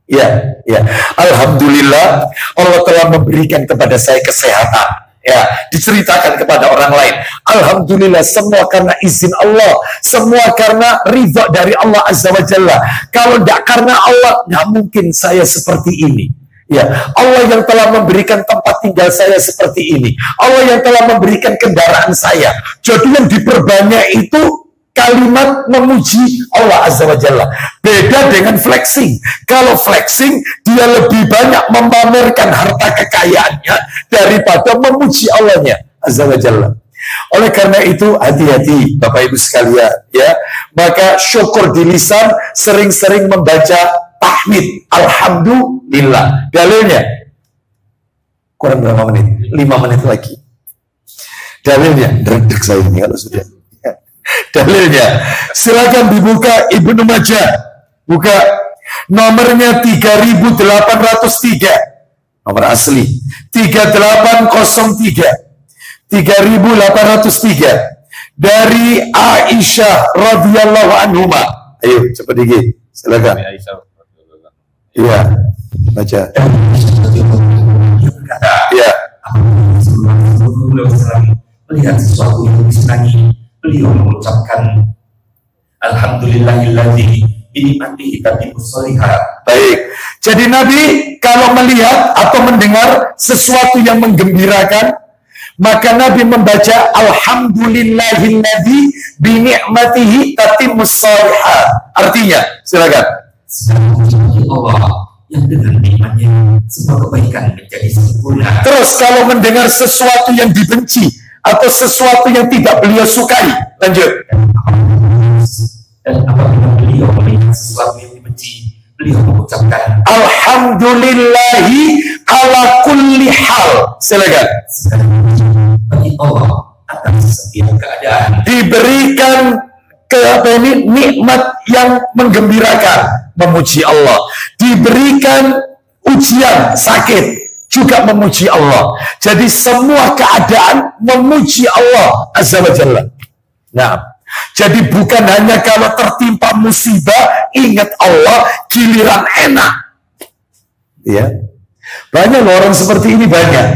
[SPEAKER 2] Ya, ya. Alhamdulillah, Allah telah memberikan kepada saya kesehatan. Ya, diceritakan kepada orang lain. Alhamdulillah, semua karena izin Allah, semua karena ridha dari Allah Azza wa Jalla. Kalau tidak karena Allah, nggak mungkin saya seperti ini. Ya, Allah yang telah memberikan tempat tinggal saya seperti ini. Allah yang telah memberikan kendaraan saya. Jadi yang diperbanyak itu kalimat memuji Allah Azza wa Jalla. Beda dengan flexing. Kalau flexing, dia lebih banyak memamerkan harta kekayaannya daripada memuji Allahnya Azza wa Jalla. Oleh karena itu, hati-hati Bapak Ibu sekalian, ya. Maka syukur di lisan, sering-sering membaca tahmid, alhamdulillah. Dalilnya kurang berapa menit? 5 menit lagi. Dalilnya, deg-deg saya ini kalau sudah. Dalilnya, silakan dibuka Ibnu Majah, buka nomornya 3803, nomor asli 3803, 3803 dari Aisyah radhiyallahu anhuma. Ayo cepat dikit, silakan. Iya, baca. Iya.
[SPEAKER 3] Melihat sesuatu yang disenangi, beliau mengucapkan Alhamdulillahilladzi binikmatihi tatimmus shalihat.
[SPEAKER 2] Baik. Jadi Nabi kalau melihat atau mendengar sesuatu yang menggembirakan, maka Nabi membaca Alhamdulillahilladzi binikmatihi tatimmus shalihat. Artinya, silakan.
[SPEAKER 3] Allah yang dengan nikmatnya semua kebaikan menjadi sempurna.
[SPEAKER 2] Terus kalau mendengar sesuatu yang dibenci atau sesuatu yang tidak beliau sukai, lanjut.
[SPEAKER 3] Dan apabila beliau melihat sesuatu yang dibenci, beliau mengucapkan
[SPEAKER 2] Alhamdulillahi ala kulli hal. Silakan.
[SPEAKER 3] Bagi Allah atas setiap keadaan.
[SPEAKER 2] Diberikan nikmat yang menggembirakan, memuji Allah. Diberikan ujian, sakit, juga memuji Allah. Jadi semua keadaan memuji Allah Azza wa Jalla. Nah, jadi bukan hanya kalau tertimpa musibah ingat Allah, giliran enak. Ya. Banyak orang seperti ini, banyak.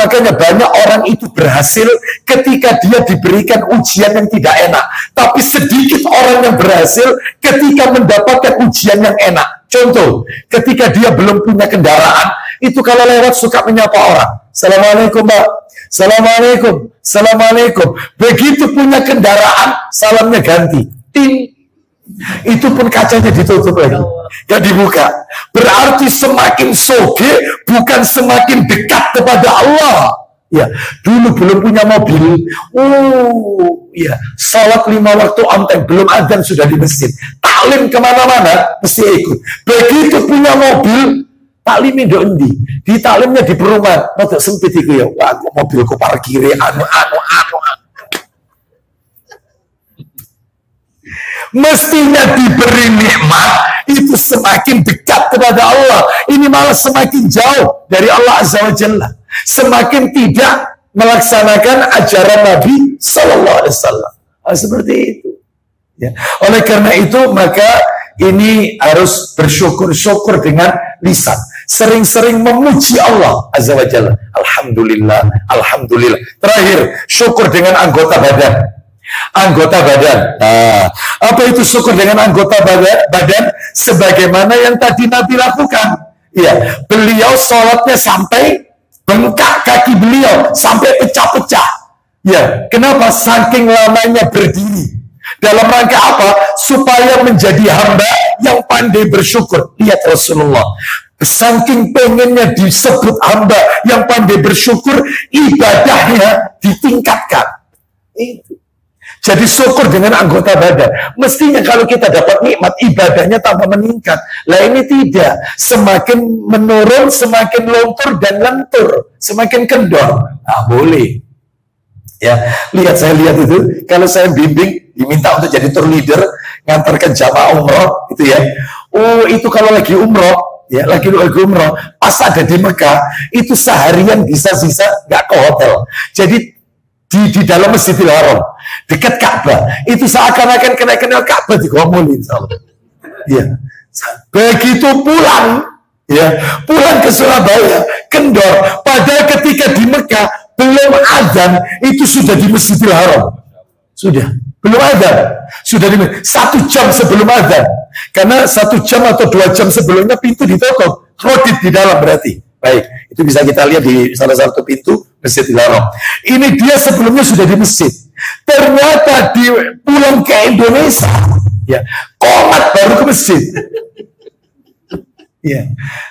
[SPEAKER 2] Makanya banyak orang itu berhasil ketika dia diberikan ujian yang tidak enak. Tapi sedikit orang yang berhasil ketika mendapatkan ujian yang enak. Contoh, ketika dia belum punya kendaraan, itu kalau lewat suka menyapa orang. Assalamualaikum Pak. Assalamualaikum. Assalamualaikum. Begitu punya kendaraan, salamnya ganti. Ting. Itu pun kacanya ditutup lagi, gak dibuka. Berarti semakin soge, bukan semakin dekat kepada Allah. Ya, dulu belum punya mobil, ya, salat 5 waktu on time, belum adzan sudah di masjid. Taklim kemana-mana mesti ikut. Begitu punya mobil, taklimnya di di taklimnya di perumahan, rada sempit iku ya. Wah, mobilku parkir anu. Mestinya diberi nikmat itu semakin dekat kepada Allah. Ini malah semakin jauh dari Allah Azza wa Jalla. Semakin tidak melaksanakan ajaran Nabi Sallallahu Alaihi Wasallam. Seperti itu. Ya. Oleh karena itu maka ini harus bersyukur dengan lisan. Sering-sering memuji Allah Azza wa Jalla. Alhamdulillah, Alhamdulillah. Terakhir, syukur dengan anggota badan. Anggota badan. Nah, apa itu syukur dengan anggota badan? Sebagaimana yang tadi Nabi lakukan. Ya, beliau sholatnya sampai bengkak kaki beliau, sampai pecah-pecah. Ya, kenapa? Saking lamanya berdiri. Dalam rangka apa? Supaya menjadi hamba yang pandai bersyukur. Lihat Rasulullah. Saking pengennya disebut hamba yang pandai bersyukur, ibadahnya ditingkatkan. Itu. Jadi syukur dengan anggota badan. Mestinya kalau kita dapat nikmat, ibadahnya tambah meningkat. Lah ini tidak. Semakin menurun, semakin luntur dan lentur. Semakin kendor. Nah, boleh. Ya, saya lihat itu, kalau saya bimbing, diminta untuk jadi tour leader, ngantarkan jamaah umroh, itu ya. Oh, itu kalau lagi umroh, ya, lagi umroh, pas ada di Mekah, itu seharian bisa sisa nggak ke hotel. Jadi di dalam Masjidil Haram, dekat Ka'bah, itu seakan-akan kenal Ka'bah digomolin, ya. Begitu pulang, ya, pulang ke Surabaya, kendor. Padahal ketika di Mekah belum azan, itu sudah di Masjidil Haram. Sudah, belum azan. Sudah di 1 jam sebelum azan. Karena 1 jam atau 2 jam sebelumnya pintu ditutup. Krodit di dalam berarti. Baik, itu bisa kita lihat di salah satu pintu Masjidil Haram. Ini dia sebelumnya sudah di masjid. Ternyata di pulang ke Indonesia, ya, komat baru ke masjid. Ya,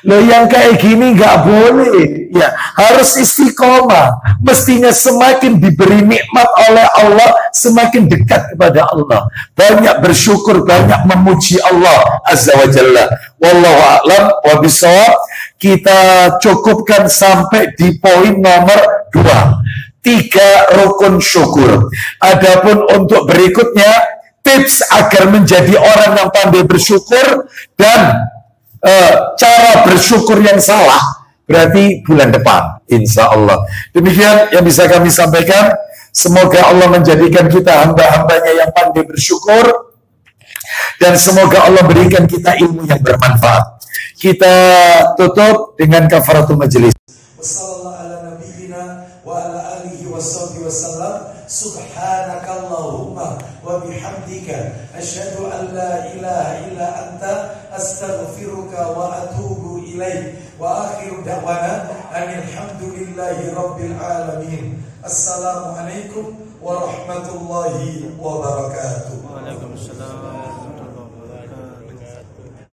[SPEAKER 2] lo yang kayak gini nggak boleh, ya, harus istiqomah. Mestinya semakin diberi nikmat oleh Allah, semakin dekat kepada Allah. Banyak bersyukur, banyak memuji Allah Azza wa Jalla. Wallahu a'lam wa bishawab. Kita cukupkan sampai di poin nomor 2. 3 rukun syukur. Adapun untuk berikutnya, tips agar menjadi orang yang pandai bersyukur dan cara bersyukur yang salah berarti bulan depan, insya Allah. Demikian yang bisa kami sampaikan. Semoga Allah menjadikan kita hamba-hambanya yang pandai bersyukur, dan semoga Allah berikan kita ilmu yang bermanfaat. Kita tutup dengan kafaratul majelis. Subhanakallahumma wa bihamdika asyhadu an la ilaha illa anta astaghfiruka wa atubu ilaik. Wa akhiru da'wana alhamdulillahi rabbil alamin. Assalamualaikum warahmatullahi wabarakatuh. Waalaikumsalam.